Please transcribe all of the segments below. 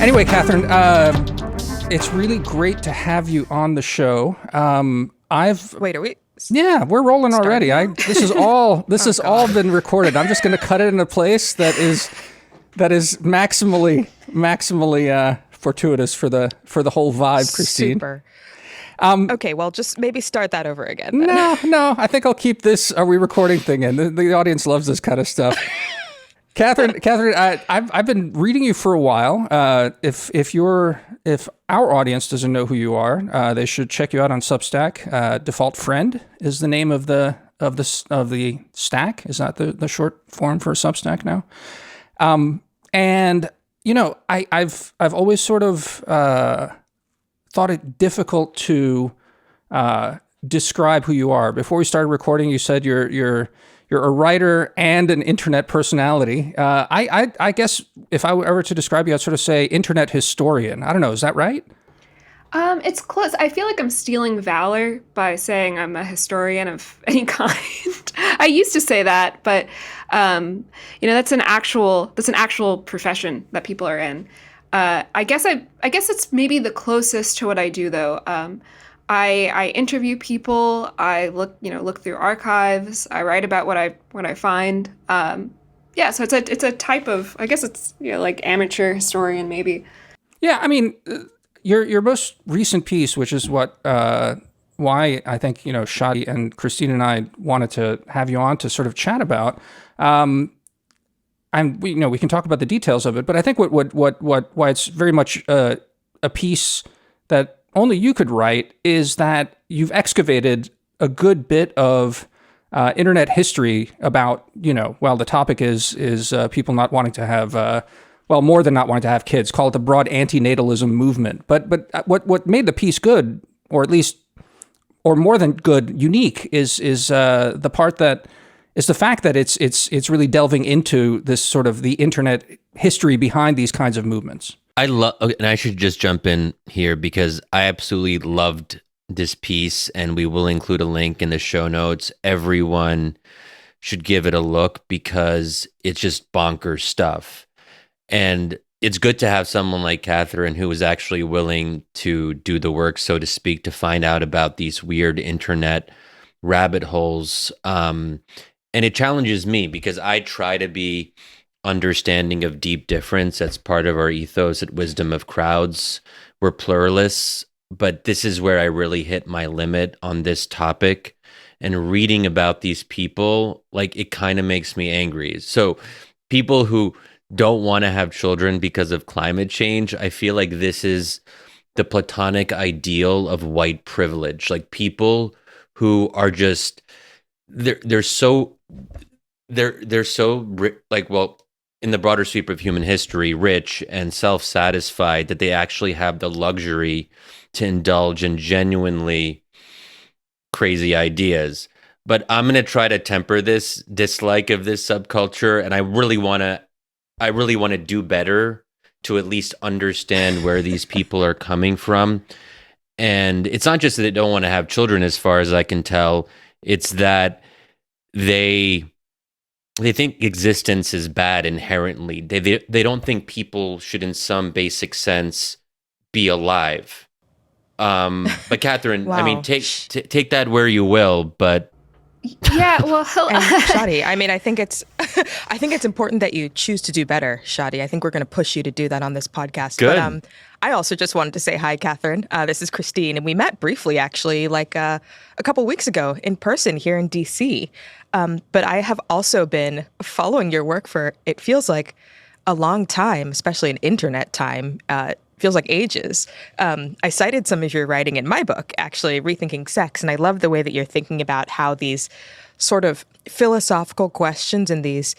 Anyway, Katherine, it's really great to have you on the show. Wait, are we? Yeah, we're rolling already. This has all been recorded. I'm just going to cut it into place that is maximally fortuitous for the whole vibe, Christine. Super. Okay, well, just maybe start that over again. Then. No. I think I'll keep this "are we recording" thing in. The audience loves this kind of stuff. Katherine, I've been reading you for a while. If our audience doesn't know who you are, they should check you out on Substack. Default Friend is the name of the stack. Is that the short form for Substack now? And you know, I've always sort of thought it difficult to describe who you are. Before we started recording, you said you're a writer and an internet personality. I guess if I were ever to describe you, I'd sort of say internet historian. I don't know. Is that right? It's close. I feel like I'm stealing valor by saying I'm a historian of any kind. I used to say that, but that's an actual profession that people are in. I guess it's maybe the closest to what I do, though. I interview people. I look through archives. I write about what I find. So it's a type of, I guess it's like amateur historian maybe. Yeah, I mean, your most recent piece, which is why I think Shadi and Christine and I wanted to have you on to sort of chat about. We can talk about the details of it, but I think why it's very much a piece that only you could write is that you've excavated a good bit of internet history about, the topic is people not wanting to have, more than not wanting to have kids. Call it the broad anti-natalism movement. But what made the piece good, or at least, or more than good, unique, is the part that is the fact that it's really delving into this sort of the internet history behind these kinds of movements. And I should just jump in here because I absolutely loved this piece, and we will include a link in the show notes. Everyone should give it a look because it's just bonkers stuff. And it's good to have someone like Katherine who was actually willing to do the work, so to speak, to find out about these weird internet rabbit holes. And it challenges me because I try to be understanding of deep difference. That's part of our ethos at Wisdom of Crowds. We're pluralists, but this is where I really hit my limit on this topic. And reading about these people, like, it kind of makes me angry. So people who don't want to have children because of climate change, I feel like this is the platonic ideal of white privilege. Like, people who are just they're so in the broader sweep of human history, rich and self-satisfied that they actually have the luxury to indulge in genuinely crazy ideas. But I'm going to try to temper this dislike of this subculture, and I really want to do better to at least understand where these people are coming from. And it's not just that they don't want to have children, as far as I can tell. It's that they think existence is bad inherently. They don't think people should, in some basic sense, be alive. But Katherine, Wow. I mean, take that where you will, but Yeah, well, And Shadi, I mean, I think it's important that you choose to do better, Shadi. I think we're going to push you to do that on this podcast. Good. But I also just wanted to say hi, Katherine. This is Christine, and we met briefly, actually, like a couple weeks ago in person here in DC. But I have also been following your work for, it feels like, a long time, especially in internet time. Feels like ages. I cited some of your writing in my book, actually, Rethinking Sex, and I love the way that you're thinking about how these sort of philosophical questions and these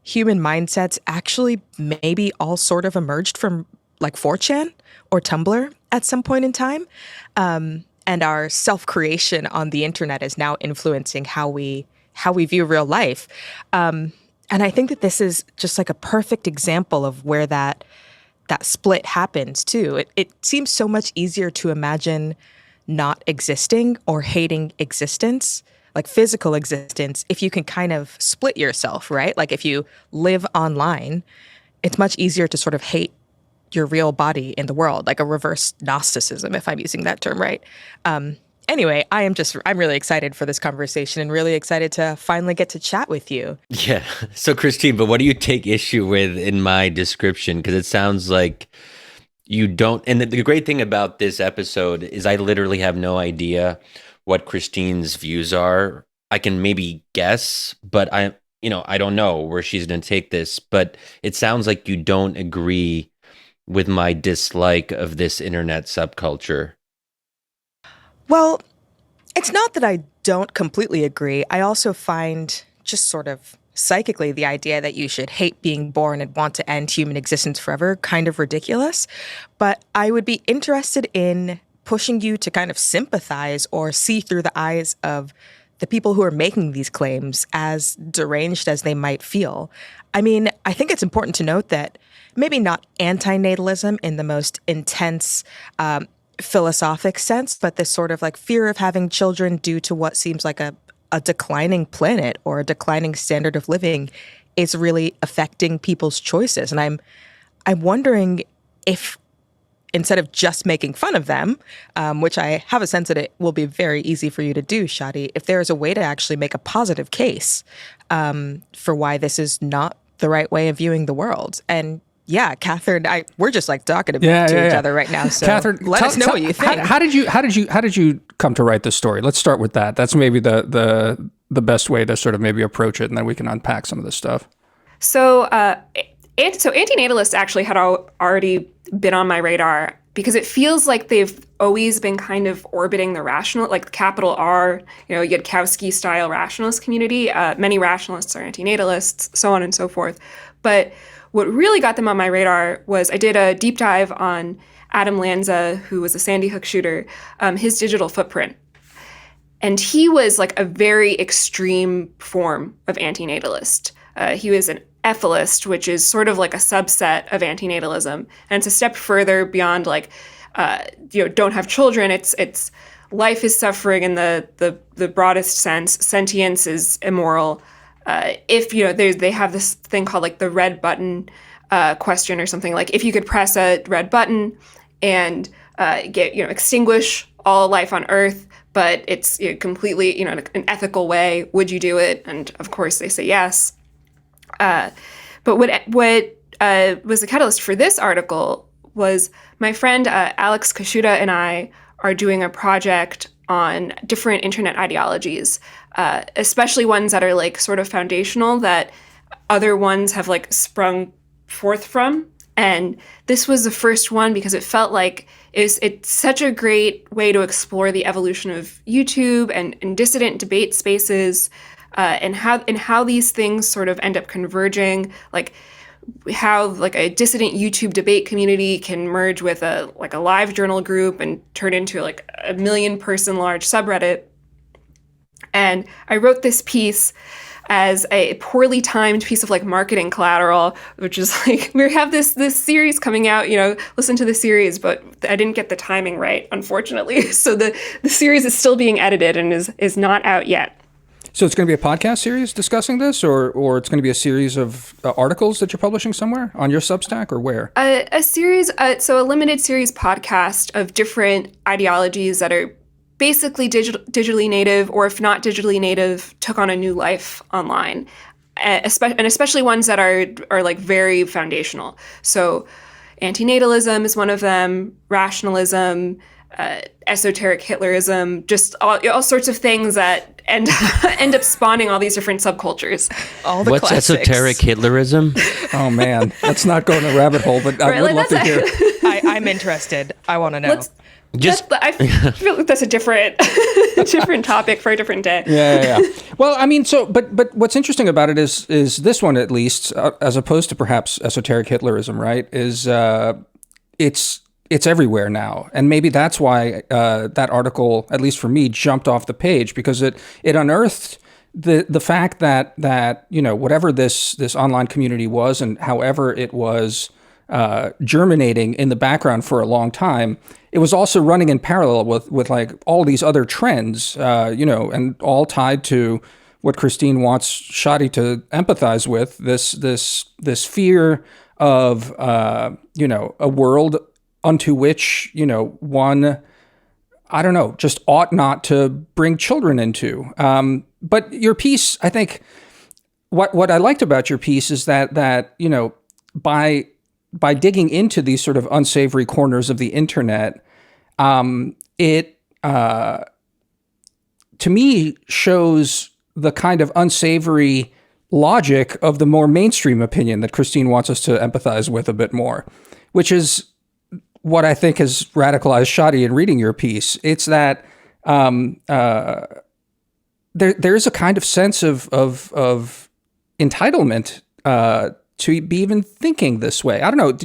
human mindsets actually maybe all sort of emerged from like 4chan or Tumblr at some point in time. And our self-creation on the internet is now influencing how we view real life. And I think that this is just like a perfect example of where that split happens too. It seems so much easier to imagine not existing or hating existence, like physical existence, if you can kind of split yourself, right? Like if you live online, it's much easier to sort of hate your real body in the world, like a reverse Gnosticism, if I'm using that term right. Anyway, I'm really excited for this conversation and really excited to finally get to chat with you. Yeah. So Christine, but what do you take issue with in my description? Because it sounds like you don't. And the great thing about this episode is I literally have no idea what Christine's views are. I can maybe guess, but I don't know where she's going to take this. But it sounds like you don't agree with my dislike of this internet subculture. Well, it's not that I don't completely agree. I also find just sort of psychically the idea that you should hate being born and want to end human existence forever kind of ridiculous. But I would be interested in pushing you to kind of sympathize or see through the eyes of the people who are making these claims, as deranged as they might feel. I mean, I think it's important to note that maybe not anti-natalism in the most intense philosophic sense, but this sort of like fear of having children due to what seems like a declining planet or a declining standard of living is really affecting people's choices. And I'm wondering if, instead of just making fun of them, which I have a sense that it will be very easy for you to do, Shadi, if there is a way to actually make a positive case for why this is not the right way of viewing the world. And yeah, Katherine, we're just like talking to each other right now. So Katherine, let us know what you think. How did you come to write this story? Let's start with that. That's maybe the best way to sort of maybe approach it, and then we can unpack some of this stuff. So anti-natalists actually had already been on my radar because it feels like they've always been kind of orbiting the rational, like capital R, Yudkowsky-style rationalist community. Many rationalists are anti-natalists, so on and so forth. But what really got them on my radar was I did a deep dive on Adam Lanza, who was a Sandy Hook shooter, his digital footprint. And he was like a very extreme form of anti-natalist. He was an ethylist, which is sort of like a subset of antinatalism. And it's a step further beyond like, don't have children. It's life is suffering in the broadest sense. Sentience is immoral. If they have this thing called like the red button question or something, like if you could press a red button and extinguish all life on Earth, but it's completely in an ethical way, would you do it? And of course they say yes. But what was the catalyst for this article was my friend Alex Kashuda and I are doing a project on different internet ideologies, especially ones that are like sort of foundational that other ones have like sprung forth from. And this was the first one because it felt like it's such a great way to explore the evolution of YouTube and dissident debate spaces, and how these things sort of end up converging, like how like a dissident YouTube debate community can merge with a live journal group and turn into like a 1 million person large subreddit. And I wrote this piece as a poorly timed piece of like marketing collateral, which is like, we have this series coming out, listen to the series, but I didn't get the timing right, unfortunately. So the series is still being edited and is not out yet. So it's going to be a podcast series discussing this, or it's going to be a series of articles that you're publishing somewhere on your Substack, or where? A series, so a limited series podcast of different ideologies that are basically digitally native, or if not digitally native, took on a new life online, and especially ones that are like very foundational. So antinatalism is one of them, rationalism, esoteric Hitlerism, just all sorts of things that end up spawning all these different subcultures. All the What's classics. esoteric Hitlerism? Oh man, let's not go in a rabbit hole, but I would love to hear. I'm interested. I want to know. I feel like that's a different topic for a different day. Yeah. Well, I mean, but what's interesting about it is this one, at least, as opposed to perhaps esoteric Hitlerism, right? Is it's everywhere now, and maybe that's why that article, at least for me, jumped off the page, because it unearthed the fact that whatever this online community was, and however it was germinating in the background for a long time, it was also running in parallel with like all these other trends, and all tied to what Christine wants Shadi to empathize with, this fear of, a world unto which, one, I don't know, just ought not to bring children into. But your piece, I think, what I liked about your piece is that by digging into these sort of unsavory corners of the internet, it to me shows the kind of unsavory logic of the more mainstream opinion that Christine wants us to empathize with a bit more, which is what I think has radicalized Shadi in reading your piece. It's that there's a kind of sense of entitlement to be even thinking this way. I don't know.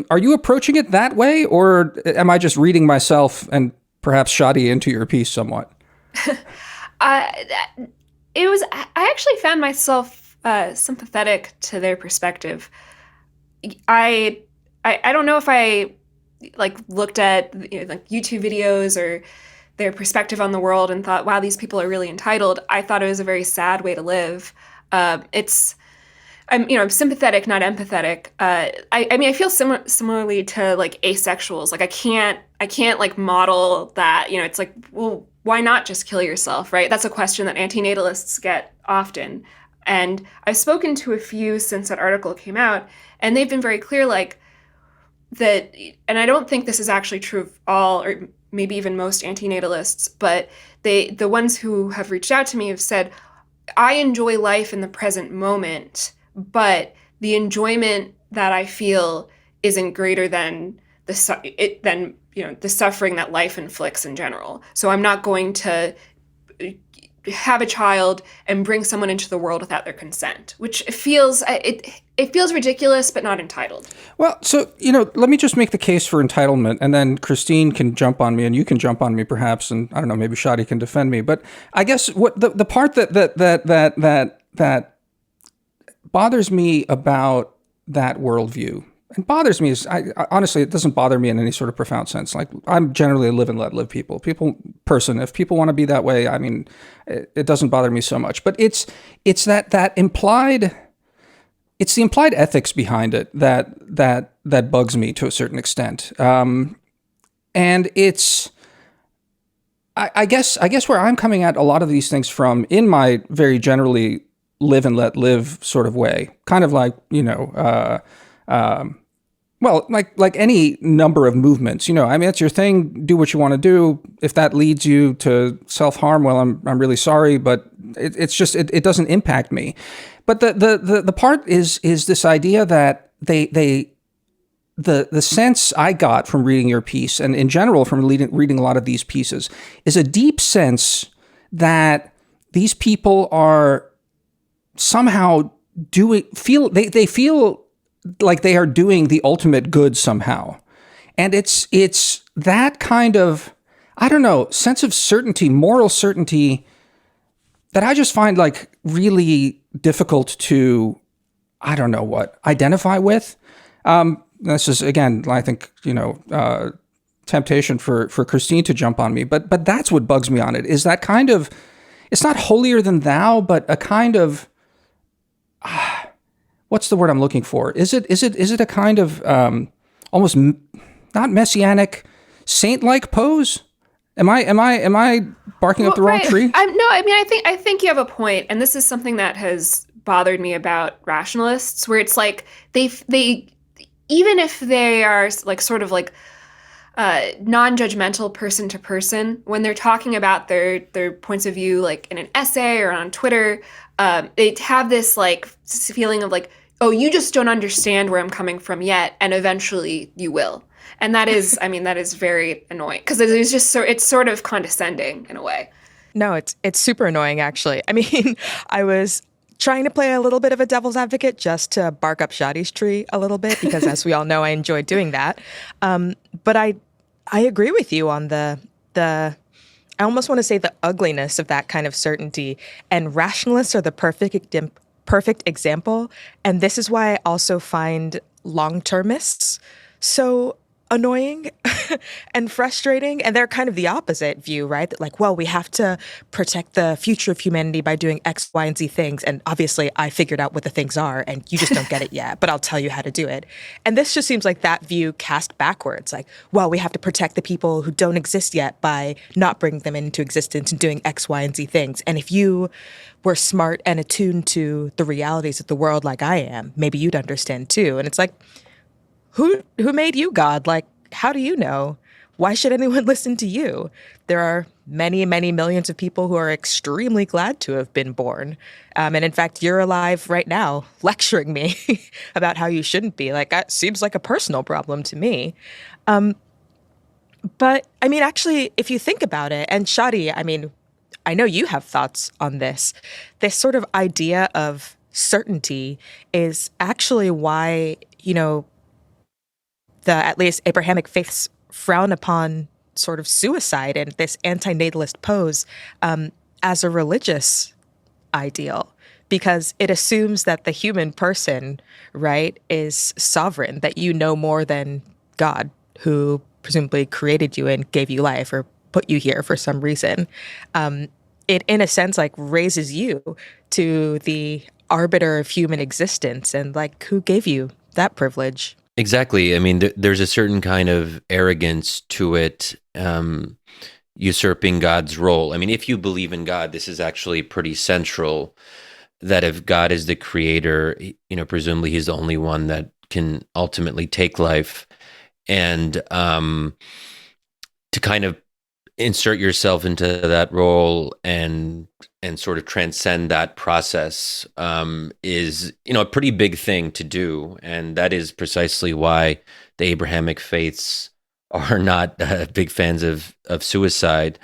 Are you approaching it that way, or am I just reading myself and perhaps Shadi into your piece somewhat? I actually found myself sympathetic to their perspective. I don't know if I looked at YouTube videos or their perspective on the world and thought, wow, these people are really entitled. I thought it was a very sad way to live. I'm sympathetic, not empathetic. I feel similarly to asexuals. I can't model that. It's well, why not just kill yourself, right? That's a question that anti-natalists get often. And I've spoken to a few since that article came out, and they've been very clear, that, and I don't think this is actually true of all, or maybe even most anti-natalists, but the ones who have reached out to me have said, I enjoy life in the present moment, but the enjoyment that I feel isn't greater than the suffering that life inflicts in general. So I'm not going to have a child and bring someone into the world without their consent, which feels ridiculous, but not entitled. Well, so, let me just make the case for entitlement, and then Christine can jump on me, and you can jump on me perhaps, and I don't know, maybe Shadi can defend me. But I guess what the part that bothers me about that worldview, and bothers me is, honestly, it doesn't bother me in any sort of profound sense. I'm generally a live and let live person. If people want to be that way, I mean, it doesn't bother me so much. But it's that implied, it's the implied ethics behind it that bugs me to a certain extent. And it's, I guess where I'm coming at a lot of these things from, in my very generally live and let live sort of way, kind of well, like any number of movements, I mean, it's your thing. Do what you want to do. If that leads you to self-harm, well, I'm really sorry, but it's just it doesn't impact me. But the part is this idea that the sense I got from reading your piece, and in general from reading a lot of these pieces, is a deep sense that these people are somehow they feel like they are doing the ultimate good somehow. And it's that kind of, I don't know, sense of certainty, moral certainty, that I just find really difficult to, I don't know what, identify with. This is, again, I think, temptation for Christine to jump on me, but that's what bugs me on it, is that kind of, it's not holier than thou, but a kind of, what's the word I'm looking for? Is it a kind of almost not messianic, saint-like pose? Am I barking up the wrong tree? I think you have a point, and this is something that has bothered me about rationalists, where it's they even if they are non-judgmental person to person, when they're talking about their points of view, in an essay or on Twitter, they have this feeling of oh, you just don't understand where I'm coming from yet, and eventually you will. And that is, that is very annoying, because it's sort of condescending in a way. No, it's super annoying, actually. I was trying to play a little bit of a devil's advocate just to bark up Shadi's tree a little bit, because as we all know, I enjoy doing that. But I agree with you on the I almost want to say the ugliness of that kind of certainty, and rationalists are the perfect example. And this is why I also find long-termists so annoying and frustrating. And they're kind of the opposite view, right? That like, well, we have to protect the future of humanity by doing X, Y, and Z things. And obviously I figured out what the things are and you just don't get it yet, but I'll tell you how to do it. And this just seems like that view cast backwards. Like, well, we have to protect the people who don't exist yet by not bringing them into existence and doing X, Y, and Z things. And if you were smart and attuned to the realities of the world like I am, maybe you'd understand too. And it's like, who made you God? Like, how do you know? Why should anyone listen to you? There are many, many millions of people who are extremely glad to have been born. And in fact, you're alive right now lecturing me about how you shouldn't be. Like, that seems like a personal problem to me. But I mean, actually, if you think about it, and Shadi, I mean, I know you have thoughts on this. This sort of idea of certainty is actually why, at least Abrahamic faiths frown upon sort of suicide and this anti-natalist pose as a religious ideal, because it assumes that the human person, right, is sovereign, that you know more than God, who presumably created you and gave you life or put you here for some reason. It, in a sense, like raises you to the arbiter of human existence, and like, who gave you that privilege? Exactly. I mean, there's a certain kind of arrogance to it, usurping God's role. I mean, if you believe in God, this is actually pretty central, that if God is the creator, presumably he's the only one that can ultimately take life. And to kind of insert yourself into that role and sort of transcend that process is a pretty big thing to do, and that is precisely why the Abrahamic faiths are not big fans of suicide.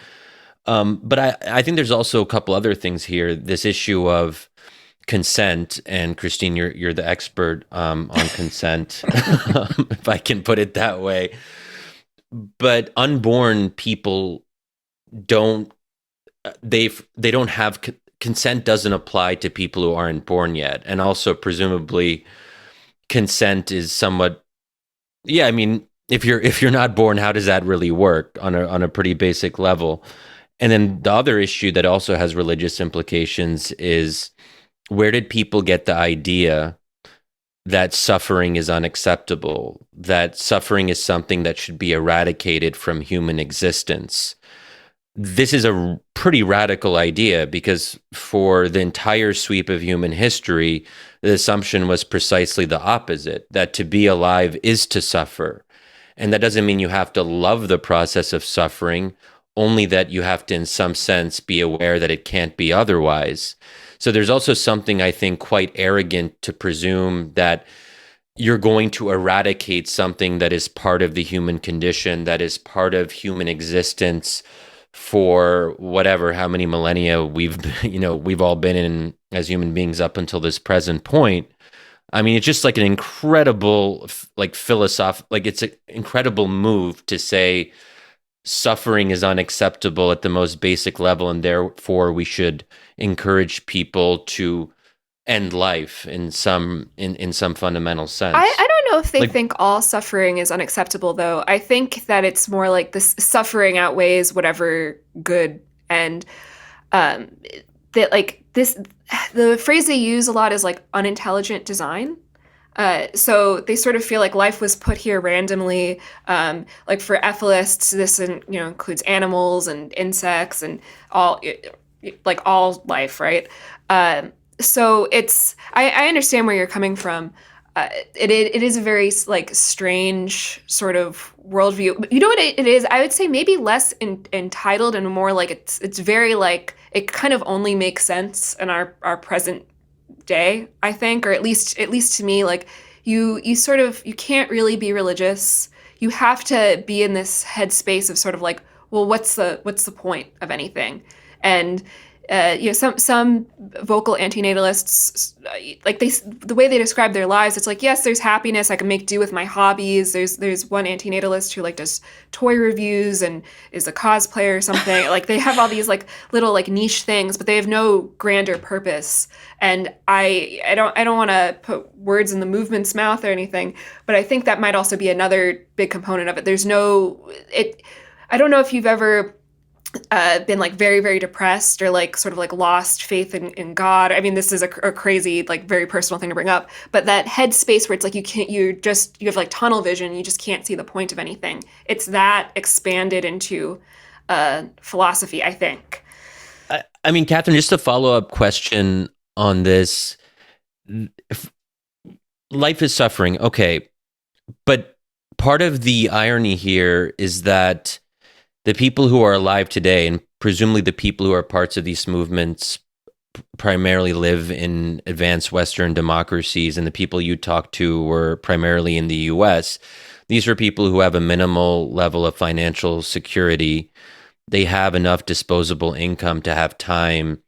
But I think there's also a couple other things here. This issue of consent, and Christine, you're the expert on consent, if I can put it that way. But unborn people don't have consent doesn't apply to people who aren't born yet, and also presumably consent is somewhat, I mean, if you're not born, how does that really work on a pretty basic level? And then the other issue that also has religious implications is, where did people get the idea that suffering is unacceptable, that suffering is something that should be eradicated from human existence? This is a pretty radical idea, because for the entire sweep of human history, the assumption was precisely the opposite, that to be alive is to suffer. And that doesn't mean you have to love the process of suffering, only that you have to, in some sense, be aware that it can't be otherwise. So there's also something, I think, quite arrogant to presume that you're going to eradicate something that is part of the human condition, that is part of human existence for whatever, how many millennia we've all been in as human beings up until this present point. I mean, it's just like an incredible, like it's an incredible move to say suffering is unacceptable at the most basic level, and therefore we should encourage people to end life in some fundamental sense. I don't know if they think all suffering is unacceptable, though. I think that it's more like this suffering outweighs whatever good, and that like this, the phrase they use a lot is like unintelligent design. So they sort of feel like life was put here randomly. Like for ethicists, this includes animals and insects and all life, right? So I understand where you're coming from. It is a very like strange sort of worldview. But you know what it is? I would say maybe less entitled and more like it's very like it kind of only makes sense in our present day, I think, or at least to me, like you can't really be religious. You have to be in this headspace of sort of like, well, what's the point of anything? And some vocal antinatalists, like the way they describe their lives, it's like, yes, there's happiness. I can make do with my hobbies. There's one antinatalist who like does toy reviews and is a cosplayer or something. Like they have all these like little like niche things, but they have no grander purpose. And I don't want to put words in the movement's mouth or anything, but I think that might also be another big component of it. I don't know if you've ever been like very, very depressed or like sort of like lost faith in God. I mean, this is a crazy, like very personal thing to bring up, but that headspace where it's like you have like tunnel vision, you just can't see the point of anything. It's that expanded into philosophy, I think. I mean, Katherine, just a follow-up question on this. If life is suffering, okay, but part of the irony here is that the people who are alive today, and presumably the people who are parts of these movements, primarily live in advanced Western democracies, and the people you talk to were primarily in the US. These are people who have a minimal level of financial security. They have enough disposable income to have time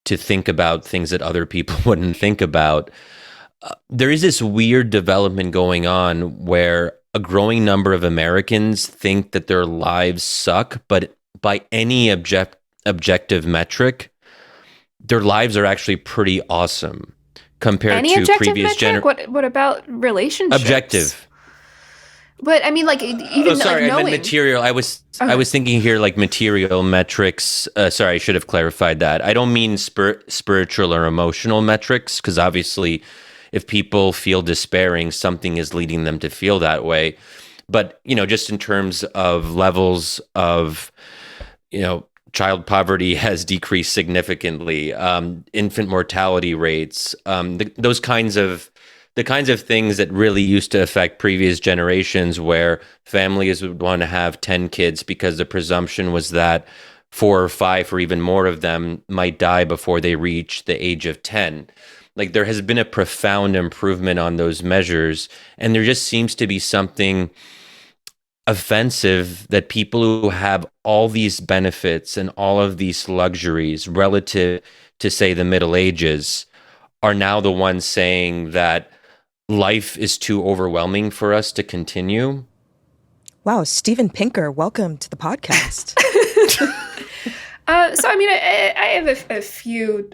to think about things that other people wouldn't think about. There is this weird development going on where a growing number of Americans think that their lives suck, but by any objective metric, their lives are actually pretty awesome compared to previous generations. What about relationships? Objective. But I mean, like even sorry, like knowing. I meant material. I was thinking here like material metrics. Sorry, I should have clarified that. I don't mean spiritual or emotional metrics, because obviously, if people feel despairing, something is leading them to feel that way. But just in terms of levels of, child poverty has decreased significantly. Infant mortality rates, the kinds of things that really used to affect previous generations, where families would want to have 10 kids because the presumption was that 4 or 5 or even more of them might die before they reach the age of 10. Like there has been a profound improvement on those measures, and there just seems to be something offensive that people who have all these benefits and all of these luxuries relative to, say, the Middle Ages are now the ones saying that life is too overwhelming for us to continue. Wow, Steven Pinker, welcome to the podcast. So I mean, I have a few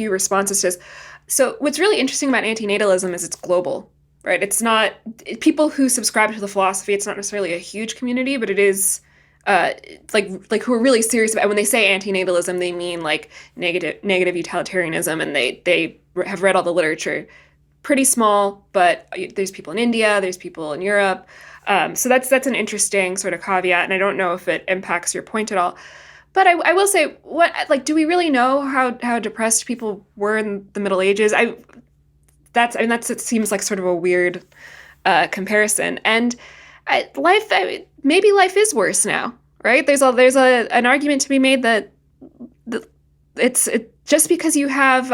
responses to this. So what's really interesting about antinatalism is it's global, right? It's not people who subscribe to the philosophy. It's not necessarily a huge community, but it is like who are really serious about it. When they say antinatalism, they mean like negative utilitarianism, and they have read all the literature. Pretty small, but there's people in India, there's people in Europe. So that's an interesting sort of caveat, and I don't know if it impacts your point at all. But I will say, do we really know how depressed people were in the Middle Ages? It seems like sort of a weird comparison. And maybe life is worse now, right? There's an argument to be made that it's just because you have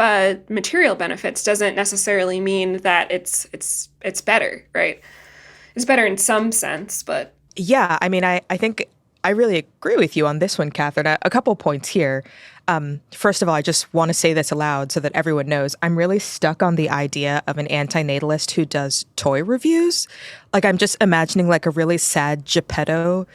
material benefits doesn't necessarily mean that it's better, right? It's better in some sense, but yeah, I mean, I think I really agree with you on this one, Katherine. A couple points here. First of all, I just want to say this aloud so that everyone knows I'm really stuck on the idea of an anti-natalist who does toy reviews. Like I'm just imagining like a really sad Geppetto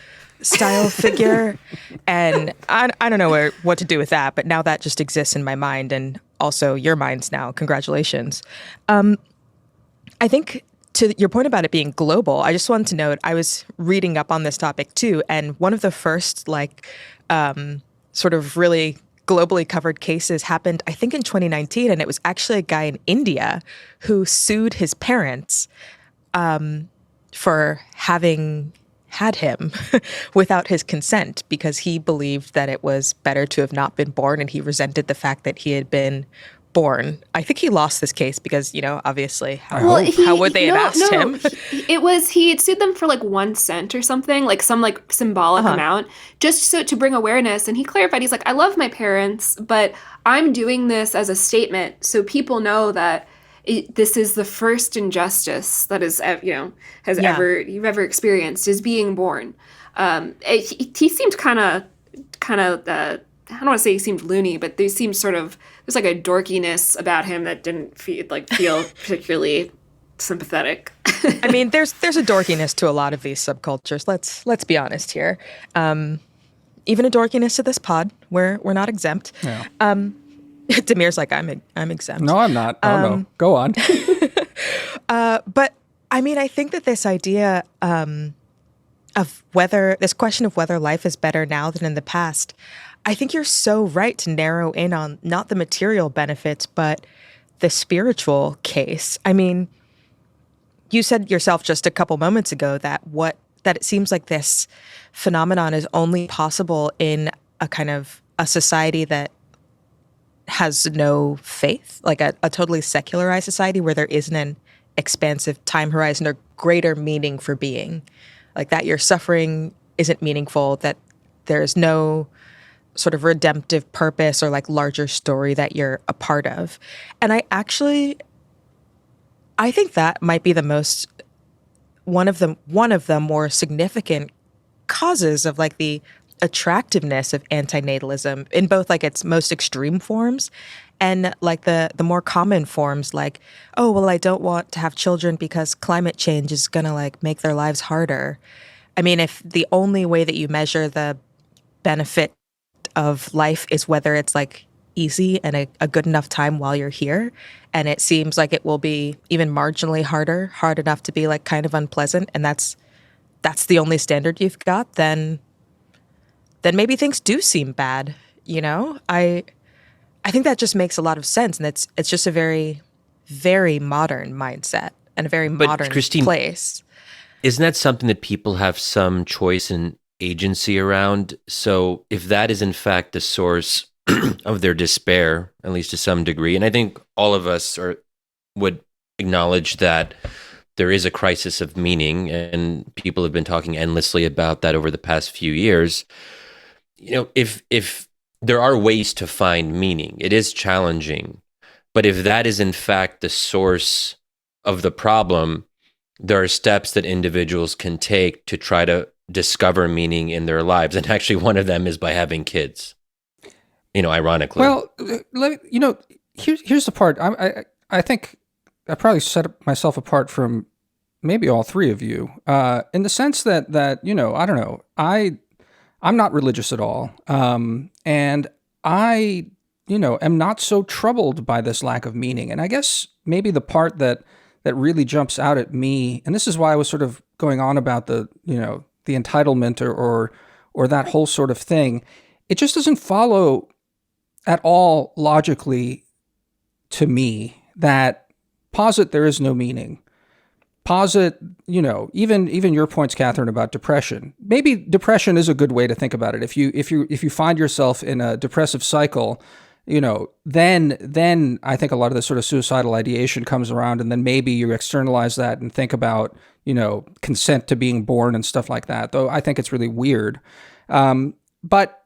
style figure. And I don't know what to do with that, but now that just exists in my mind and also your minds now. Congratulations. I think to your point about it being global, I just wanted to note, I was reading up on this topic too, and one of the first sort of really globally covered cases happened, I think, in 2019, and it was actually a guy in India who sued his parents for having had him without his consent because he believed that it was better to have not been born, and he resented the fact that he had been born. I think he lost this case because, obviously, how would they have asked him? He had sued them for like 1 cent or something, like some like symbolic amount, just so to bring awareness. And he clarified, he's like, I love my parents, but I'm doing this as a statement so people know that this is the first injustice that is, you've ever experienced, is being born. He seemed kind of I don't want to say he seemed loony, but they seemed sort of, there's like a dorkiness about him that didn't feel particularly sympathetic. I mean, there's a dorkiness to a lot of these subcultures. Let's be honest here. Even a dorkiness to this pod. We're not exempt. Yeah. Damir's like, I'm exempt. No, I'm not. Oh no, go on. But I mean, I think that this idea of this question of whether life is better now than in the past, I think you're so right to narrow in on not the material benefits, but the spiritual case. I mean, you said yourself just a couple moments ago that it seems like this phenomenon is only possible in a kind of a society that has no faith, like a totally secularized society where there isn't an expansive time horizon or greater meaning for being. Like that your suffering isn't meaningful, that there's no sort of redemptive purpose or like larger story that you're a part of. And I think that might be one of the more significant causes of like the attractiveness of anti-natalism in both like its most extreme forms and like the more common forms, like, oh, well, I don't want to have children because climate change is going to like make their lives harder. I mean, if the only way that you measure the benefit of life is whether it's like easy and a good enough time while you're here, and it seems like it will be even marginally hard enough to be like kind of unpleasant, and that's the only standard you've got, then maybe things do seem bad, you know? I think that just makes a lot of sense, and it's just a very, very modern mindset and a very modern Christine, place. Isn't that something that people have some choice and agency around? So if that is in fact the source of their despair, at least to some degree, and I think all of us would acknowledge that there is a crisis of meaning, and people have been talking endlessly about that over the past few years. You know, if there are ways to find meaning, it is challenging, but if that is in fact the source of the problem, there are steps that individuals can take to try to discover meaning in their lives, and actually one of them is by having kids. You know, ironically. Well, here's the part. I think I probably set myself apart from maybe all three of you, in the sense that I don't know, I'm not religious at all, and I am not so troubled by this lack of meaning. And I guess maybe the part that really jumps out at me, and this is why I was sort of going on about the entitlement or that whole sort of thing, it just doesn't follow at all logically to me that posit there is no meaning. Posit, even your points, Katherine, about depression. Maybe depression is a good way to think about it. If you find yourself in a depressive cycle, then I think a lot of this sort of suicidal ideation comes around, and then maybe you externalize that and think about, consent to being born and stuff like that. Though I think it's really weird. But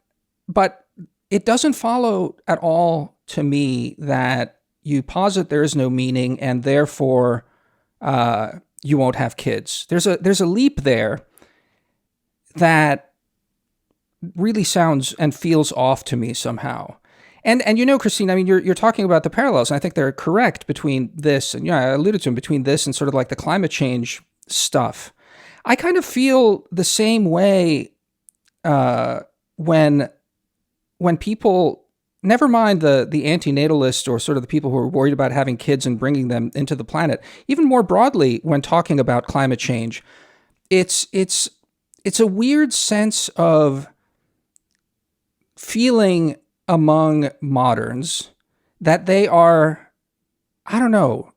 it doesn't follow at all to me that you posit there is no meaning and therefore you won't have kids. There's a leap there that really sounds and feels off to me somehow. And Christine, I mean, you're talking about the parallels, and I think they're correct between this, and I alluded to them, between this and sort of like the climate change stuff. I kind of feel the same way when people, never mind the anti-natalist or sort of the people who are worried about having kids and bringing them into the planet, even more broadly when talking about climate change, it's a weird sense of feeling among moderns that they are, I don't know,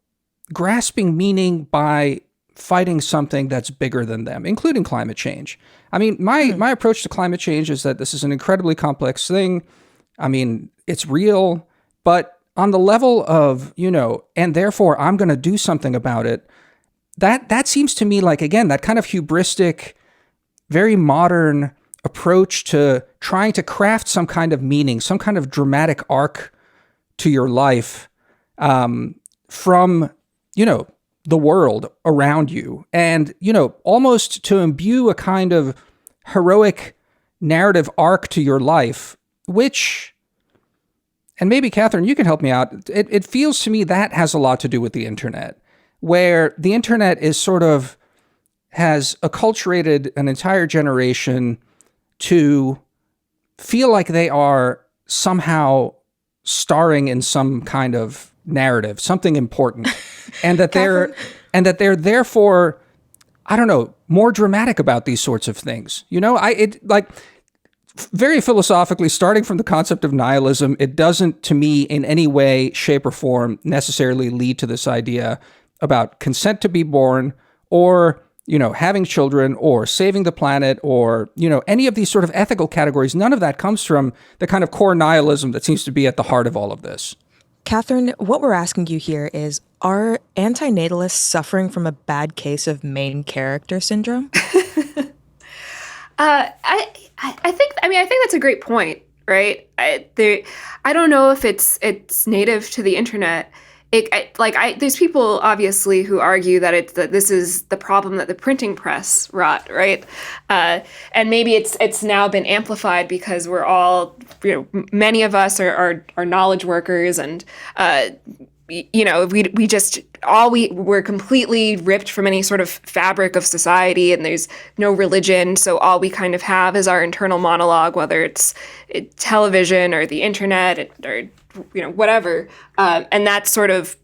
grasping meaning by fighting something that's bigger than them, including climate change. I mean, my approach to climate change is that this is an incredibly complex thing. I mean, it's real, but on the level of, and therefore I'm going to do something about it, that seems to me like, again, that kind of hubristic, very modern approach to trying to craft some kind of meaning, some kind of dramatic arc to your life from, the world around you. And, almost to imbue a kind of heroic narrative arc to your life which, and maybe Katherine, you can help me out. It feels to me that has a lot to do with the internet, where the internet is sort of has acculturated an entire generation to feel like they are somehow starring in some kind of narrative, something important, and that they're therefore, I don't know, more dramatic about these sorts of things. Very philosophically, starting from the concept of nihilism, it doesn't, to me, in any way, shape, or form, necessarily lead to this idea about consent to be born, or having children, or saving the planet, or any of these sort of ethical categories. None of that comes from the kind of core nihilism that seems to be at the heart of all of this. Catherine, what we're asking you here is, are anti-natalists suffering from a bad case of main character syndrome? I think that's a great point, right? I don't know if it's native to the internet. There's people obviously who argue that this is the problem that the printing press wrought, right? And maybe it's now been amplified because we're all, many of us are knowledge workers, and we're completely ripped from any sort of fabric of society, and there's no religion. So all we kind of have is our internal monologue, whether it's television or the internet or whatever. And that's sort of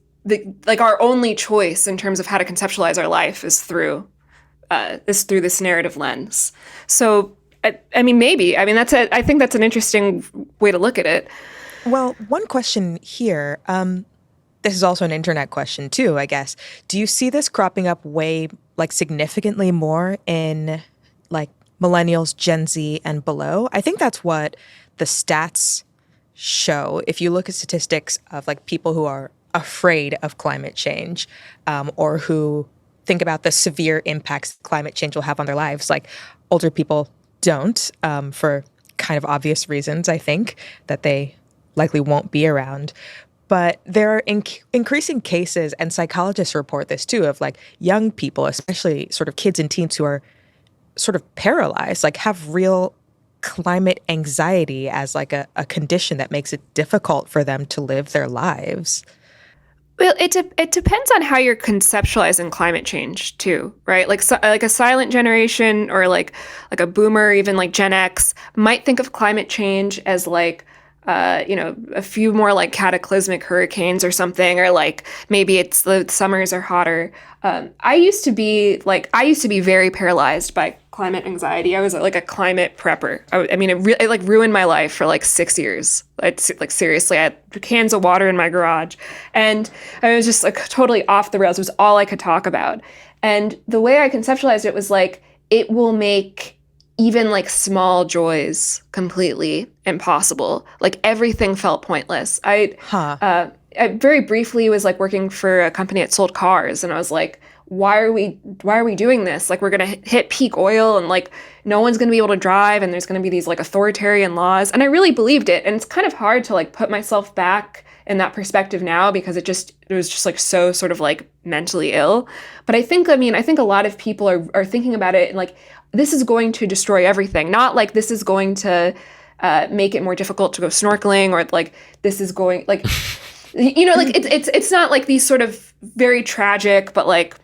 our only choice in terms of how to conceptualize our life is through this narrative lens. So, maybe. I think that's an interesting way to look at it. Well, one question here, this is also an internet question too, I guess. Do you see this cropping up significantly more in millennials, Gen Z, and below? I think that's what the stats show. If you look at statistics of people who are afraid of climate change, or who think about the severe impacts climate change will have on their lives, older people don't, for kind of obvious reasons, I think, that they likely won't be around. But there are increasing cases, and psychologists report this too, of young people, especially sort of kids and teens, who are sort of paralyzed, have real climate anxiety as a condition that makes it difficult for them to live their lives. Well, it depends on how you're conceptualizing climate change too, right? A silent generation, or a boomer, even Gen X, might think of climate change as a few more cataclysmic hurricanes or something, or maybe it's the summers are hotter. I used to be very paralyzed by climate anxiety. I was a climate prepper. It ruined my life for 6 years. Seriously, I had cans of water in my garage, and I was just totally off the rails. It was all I could talk about. And the way I conceptualized it was it will make even small joys completely impossible. Everything felt pointless. I very briefly was working for a company that sold cars, and I was why are we doing this? We're gonna hit peak oil, and no one's gonna be able to drive, and there's gonna be these authoritarian laws. And I really believed it. And it's kind of hard to put myself back in that perspective now, because it was just so sort of mentally ill. But I think a lot of people are thinking about it and this is going to destroy everything. Not this is going to make it more difficult to go snorkeling, or this is going it's not these sort of very tragic, but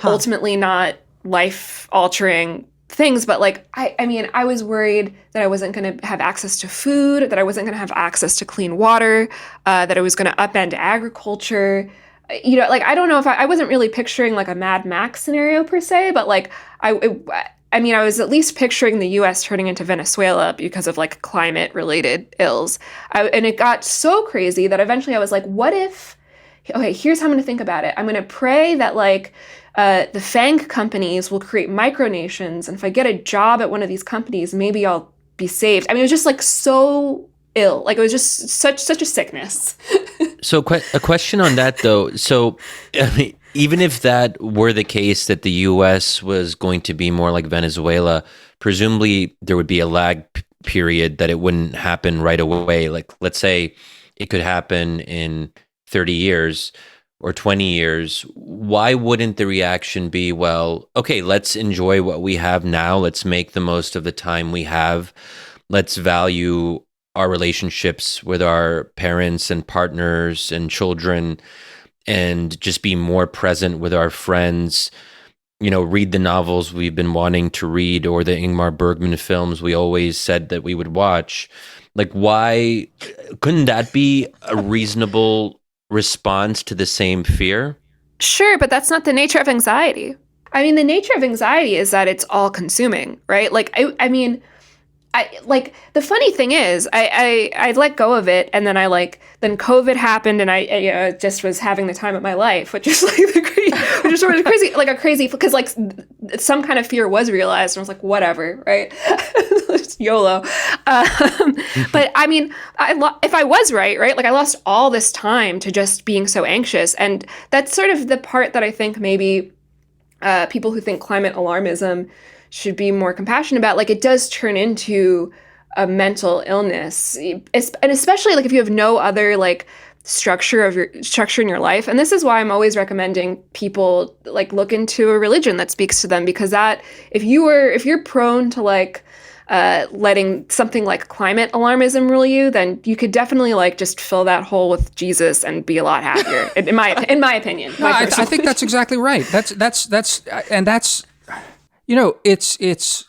ultimately not life altering things. But I was worried that I wasn't going to have access to food, that I wasn't going to have access to clean water, that I was going to upend agriculture. I don't know if I wasn't really picturing a Mad Max scenario per se, but I was at least picturing the U.S. turning into Venezuela because of climate related ills. And it got so crazy that eventually I was what if, okay, here's how I'm going to think about it. I'm going to pray that the FANG companies will create micronations, and if I get a job at one of these companies, maybe I'll be saved. It was just so ill. It was just such a sickness. So a question on that though. So even if that were the case, that the U.S. was going to be more like Venezuela, presumably there would be a lag period, that it wouldn't happen right away. Let's say it could happen in 30 years or 20 years. Why wouldn't the reaction be, well, okay, let's enjoy what we have now. Let's make the most of the time we have. Let's value our relationships with our parents and partners and children, and just be more present with our friends. Read the novels we've been wanting to read, or the Ingmar Bergman films we always said that we would watch. Like, why couldn't that be a reasonable response to the same fear? Sure, but that's not the nature of anxiety. I mean, the nature of anxiety is that it's all consuming, right? Like, I mean, the funny thing is, I let go of it, and then then COVID happened, and I just was having the time of my life, which is like which is sort of crazy, like a crazy, because like some kind of fear was realized, and I was like, whatever, right? YOLO. But I mean, if I was right, like I lost all this time to just being so anxious, and that's sort of the part that I think maybe people who think climate alarmism should be more compassionate about. Like, it does turn into a mental illness, and especially like if you have no other like structure in your life. And this is why I'm always recommending people like look into a religion that speaks to them, because that if you're prone to like letting something like climate alarmism rule you, then you could definitely like just fill that hole with Jesus and be a lot happier. in my opinion. No, I think that's exactly right. That's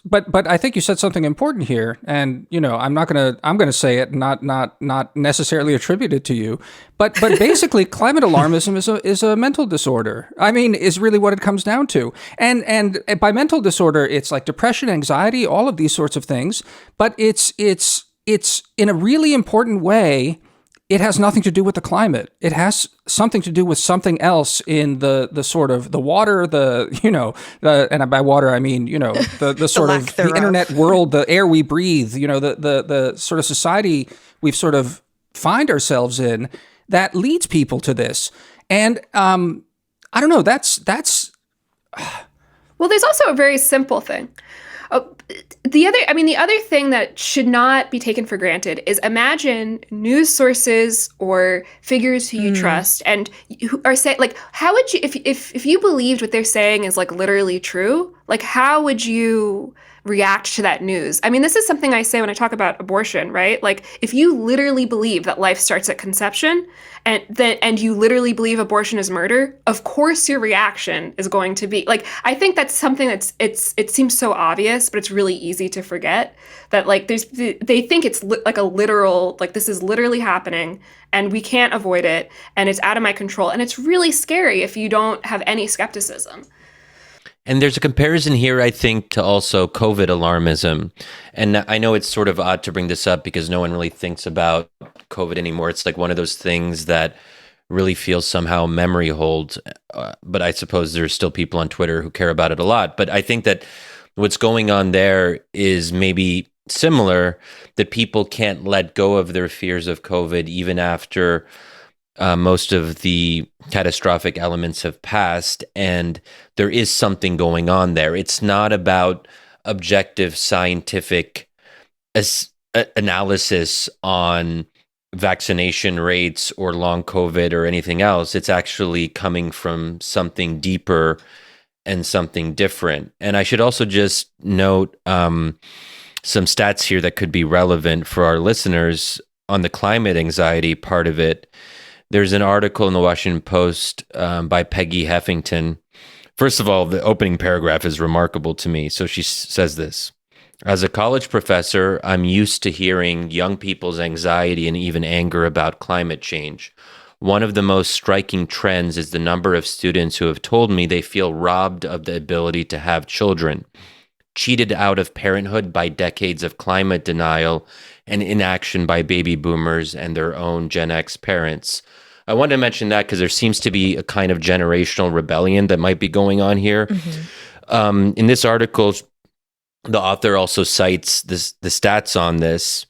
but I think you said something important here, and I'm gonna say it, not necessarily attributed to you, but basically climate alarmism is a mental disorder. I mean, is really what it comes down to. And by mental disorder, it's like depression, anxiety, all of these sorts of things, but it's in a really important way. It has nothing to do with the climate. It has something to do with something else in the sort of the water, and by water I mean, the sort of the internet world, the air we breathe, the sort of society we've sort of find ourselves in that leads people to this. And I don't know, that's well, there's also a very simple thing. The other thing that should not be taken for granted is imagine news sources or figures who you trust and who are saying, like, how would you, if you believed what they're saying is like literally true, like how would you react to that news? I mean, this is something I say when I talk about abortion, right? Like, if you literally believe that life starts at conception and you literally believe abortion is murder, of course your reaction is going to be like, I think that's something it seems so obvious, but it's really easy to forget that like they think it's like a literal, like this is literally happening and we can't avoid it and it's out of my control. And it's really scary if you don't have any skepticism. And there's a comparison here, I think, to also COVID alarmism. And I know it's sort of odd to bring this up because no one really thinks about COVID anymore. It's like one of those things that really feels somehow memory hold. But I suppose there's still people on Twitter who care about it a lot. But I think that what's going on there is maybe similar, that people can't let go of their fears of COVID even after most of the catastrophic elements have passed, and there is something going on there. It's not about objective scientific analysis on vaccination rates or long COVID or anything else. It's actually coming from something deeper and something different. And I should also just note some stats here that could be relevant for our listeners on the climate anxiety part of it. There's an article in the Washington Post by Peggy Heffington. First of all, the opening paragraph is remarkable to me. So she says this: as a college professor, I'm used to hearing young people's anxiety and even anger about climate change. One of the most striking trends is the number of students who have told me they feel robbed of the ability to have children, cheated out of parenthood by decades of climate denial and inaction by baby boomers and their own Gen X parents. I wanted to mention that because there seems to be a kind of generational rebellion that might be going on here. Mm-hmm. In this article, the author also cites the stats on this.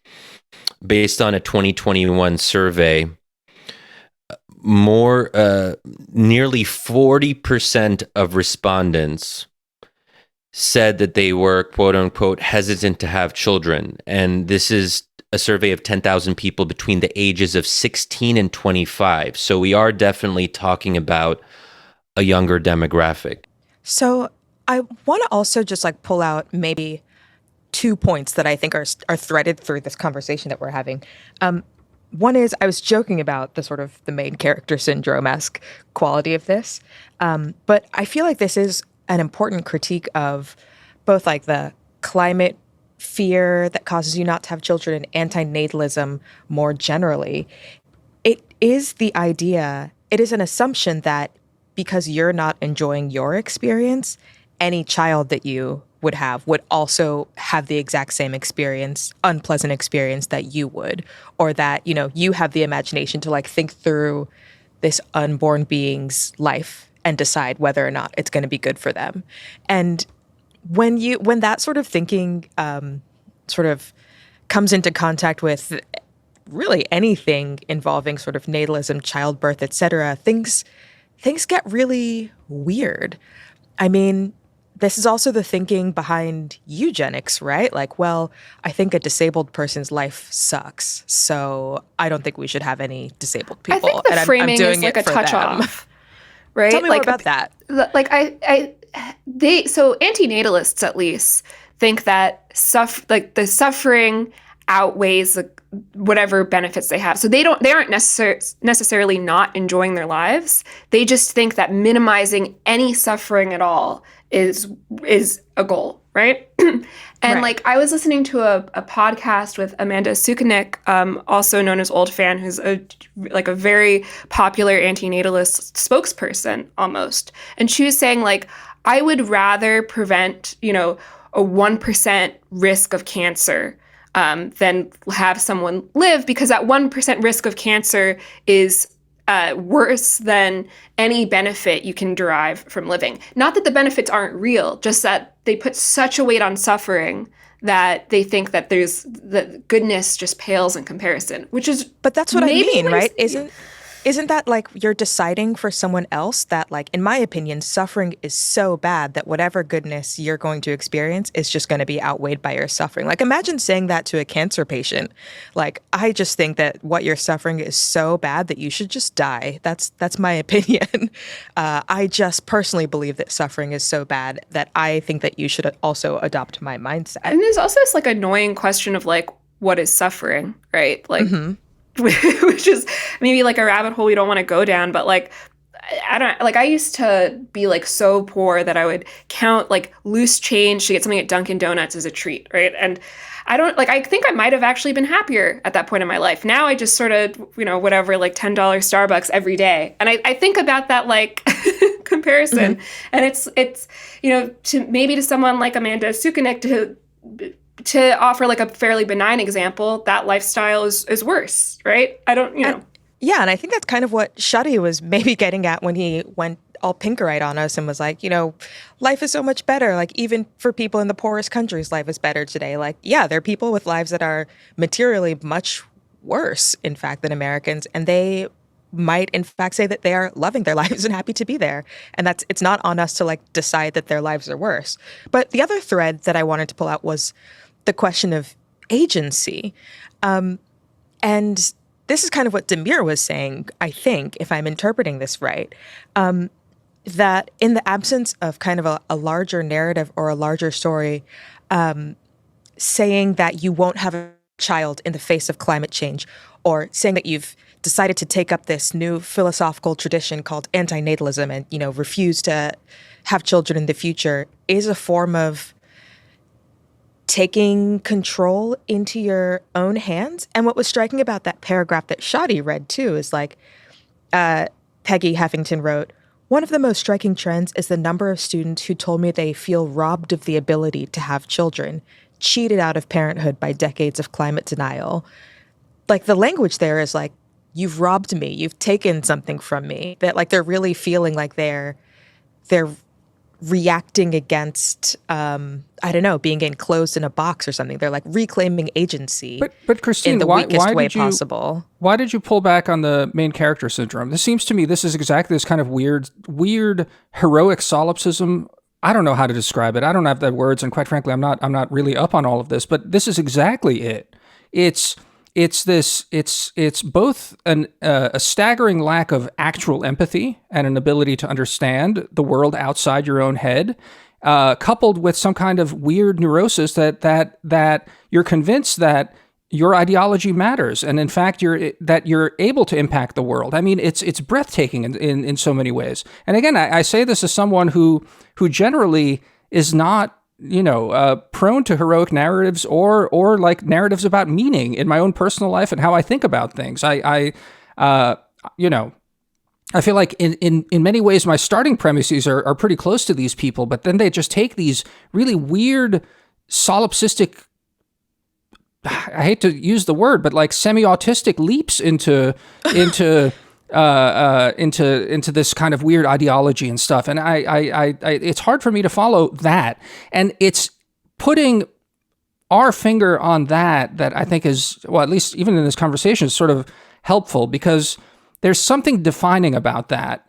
Based on a 2021 survey, nearly 40% of respondents said that they were, quote unquote, hesitant to have children. And this is a survey of 10,000 people between the ages of 16 and 25. So we are definitely talking about a younger demographic. So I want to also just like pull out maybe two points that I think are threaded through this conversation that we're having. One is, I was joking about the sort of the main character syndrome-esque quality of this, but I feel like this is an important critique of both like the climate fear that causes you not to have children and anti-natalism more generally. It is the idea, it is an assumption that because you're not enjoying your experience, any child that you would also have the exact same experience, unpleasant experience that you would, or that, you know, you have the imagination to like think through this unborn being's life and decide whether or not it's going to be good for them. And when that sort of thinking sort of comes into contact with really anything involving sort of natalism, childbirth, etc., things get really weird. I mean, this is also the thinking behind eugenics, right? Like, well, I think a disabled person's life sucks, so I don't think we should have any disabled people. I think the framing is like a touch off, right? Tell me more about that. Like so anti-natalists at least think that the suffering outweighs whatever benefits they have. So they aren't necessarily not enjoying their lives. They just think that minimizing any suffering at all is a goal, right? And right. like I was listening to a podcast with Amanda Sukanik, also known as Old Fan, who's a very popular anti-natalist spokesperson almost. And she was saying like, I would rather prevent, you know, a 1% risk of cancer than have someone live, because that 1% risk of cancer is worse than any benefit you can derive from living. Not that the benefits aren't real, just that they put such a weight on suffering that they think that the goodness just pales in comparison, which is But that's what I mean, right? Isn't that like you're deciding for someone else that, like, in my opinion, suffering is so bad that whatever goodness you're going to experience is just going to be outweighed by your suffering? Like, imagine saying that to a cancer patient. Like, I just think that what you're suffering is so bad that you should just die. That's my opinion. I just personally believe that suffering is so bad that I think that you should also adopt my mindset. And there's also this like annoying question of like, what is suffering, right? Like, which is maybe like a rabbit hole we don't want to go down, but like, I used to be like so poor that I would count like loose change to get something at Dunkin' Donuts as a treat, right? And I think I might have actually been happier at that point in my life. Now I just sort of, you know, whatever, like $10 Starbucks every day. And I think about that like comparison. And it's, you know, to someone like Amanda Sukanik to offer like a fairly benign example, that lifestyle is worse, right? I don't, you know. And I think that's kind of what Shadi was maybe getting at when he went all Pinkerite on us and was like, you know, life is so much better. Like, even for people in the poorest countries, life is better today. Like, yeah, there are people with lives that are materially much worse, in fact, than Americans. And they might, in fact, say that they are loving their lives and happy to be there. And it's not on us to like decide that their lives are worse. But the other thread that I wanted to pull out was the question of agency. And this is kind of what Damir was saying, I think, if I'm interpreting this right, that in the absence of kind of a larger narrative or a larger story, saying that you won't have a child in the face of climate change, or saying that you've decided to take up this new philosophical tradition called anti-natalism and, you know, refuse to have children in the future, is a form of taking control into your own hands. And what was striking about that paragraph that Shadi read too is like, Peggy Heffington wrote, "One of the most striking trends is the number of students who told me they feel robbed of the ability to have children, cheated out of parenthood by decades of climate denial." Like, the language there is like, you've robbed me, you've taken something from me. That like they're really feeling like they're reacting against, I don't know, being enclosed in a box or something. They're like reclaiming agency. But Christine, in the weakest way possible. Why did you pull back on the main character syndrome? This seems to me this is exactly this kind of weird heroic solipsism. I don't know how to describe it. I don't have the words, and quite frankly, I'm not really up on all of this. But this is exactly it. It's both a staggering lack of actual empathy and an ability to understand the world outside your own head, coupled with some kind of weird neurosis that you're convinced that your ideology matters, and in fact, you're able to impact the world. I mean, it's breathtaking in so many ways. And again, I say this as someone who generally is not, prone to heroic narratives or like narratives about meaning in my own personal life and how I think about things. I feel like in many ways my starting premises are pretty close to these people, but then they just take these really weird solipsistic, I hate to use the word, but like semi-autistic leaps into this kind of weird ideology and stuff. And I it's hard for me to follow that. And it's putting our finger on that I think is, well, at least even in this conversation, is sort of helpful, because there's something defining about that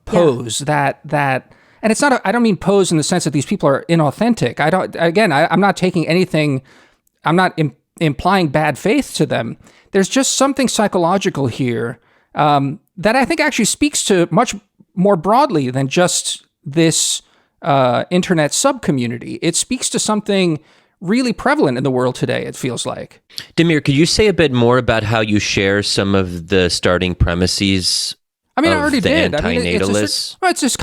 pose, that, and it's not, I don't mean pose in the sense that these people are inauthentic. I'm not taking anything, I'm not implying bad faith to them. There's just something psychological here that I think actually speaks to much more broadly than just this internet sub-community. It speaks to something really prevalent in the world today, it feels like. Damir, could you say a bit more about how you share some of the starting premises? I mean, I already did. Anti-natalists? It's just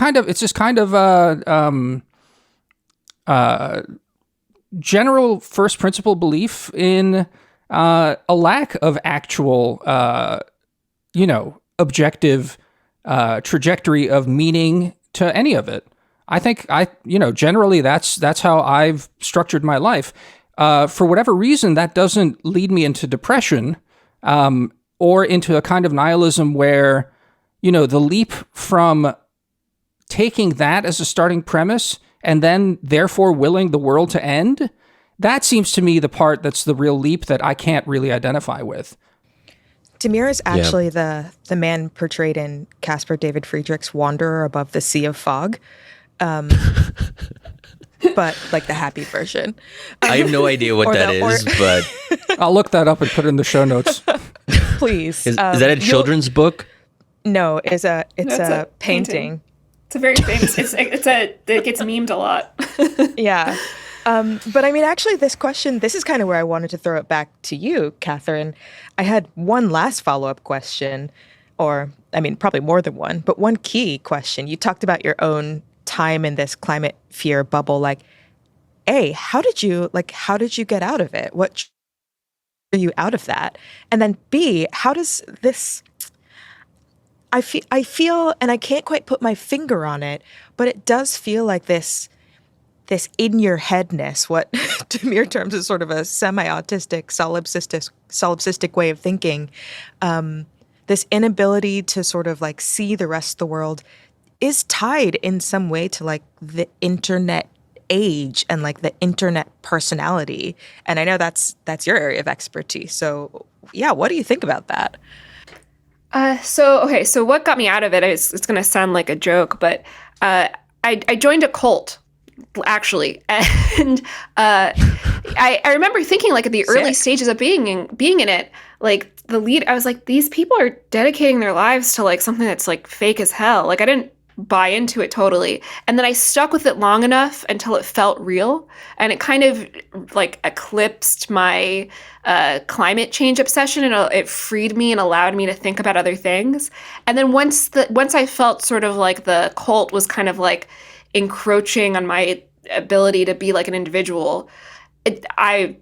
kind of general first principle belief in a lack of actual, objective trajectory of meaning to any of it. I think generally that's how I've structured my life. For whatever reason, that doesn't lead me into depression, or into a kind of nihilism where, the leap from taking that as a starting premise and then therefore willing the world to end, that seems to me the part that's the real leap that I can't really identify with. Damir is actually the man portrayed in Caspar David Friedrich's Wanderer Above the Sea of Fog. But like the happy version. I have no idea what that is, but I'll look that up and put it in the show notes. Please. Is that a children's book? No, it's a painting. It's a very famous. It gets memed a lot. Yeah. But I mean, actually, this is kind of where I wanted to throw it back to you, Katherine. I had one last follow-up question, or I mean, probably more than one, but one key question. You talked about your own time in this climate fear bubble. Like, A, how did you get out of it? What are you out of that? And then B, how does this, I feel, and I can't quite put my finger on it, but it does feel like this in your headness, what Damir terms as sort of a semi-autistic, solipsistic way of thinking, this inability to sort of like see the rest of the world is tied in some way to like the internet age and like the internet personality. And I know that's your area of expertise. So yeah, what do you think about that? So what got me out of it is, it's going to sound like a joke, but I joined a cult, actually. And I remember thinking, like, at the early stages of being in it, like, the lead, I was like, these people are dedicating their lives to, like, something that's, like, fake as hell. Like, I didn't buy into it totally. And then I stuck with it long enough until it felt real. And it kind of, like, eclipsed my climate change obsession, and it freed me and allowed me to think about other things. And then once I felt sort of like the cult was kind of, like, encroaching on my ability to be like an individual, I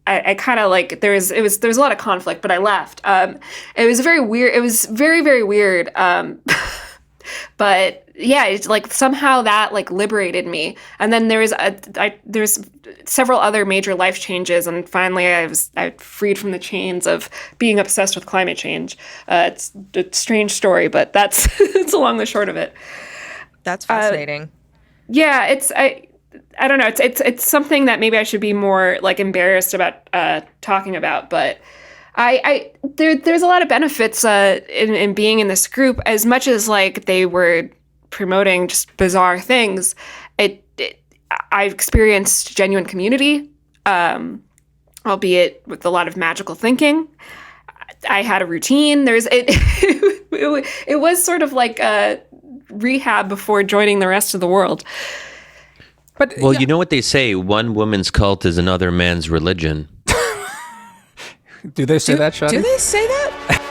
kind of like, there was a lot of conflict, but I left. It was very weird. It was very, very weird. But yeah, it's like somehow that like liberated me. And then there's several other major life changes, and finally I freed from the chains of being obsessed with climate change. It's a strange story, but that's it's along the short of it. That's fascinating. Yeah, I don't know. It's something that maybe I should be more like embarrassed about talking about, but there's a lot of benefits in being in this group. As much as like they were promoting just bizarre things, I've experienced genuine community, albeit with a lot of magical thinking. I had a routine. It was sort of like a rehab before joining the rest of the world. But Well, yeah, you know what they say, one woman's cult is another man's religion. do they say that, Shadi? Do they say that?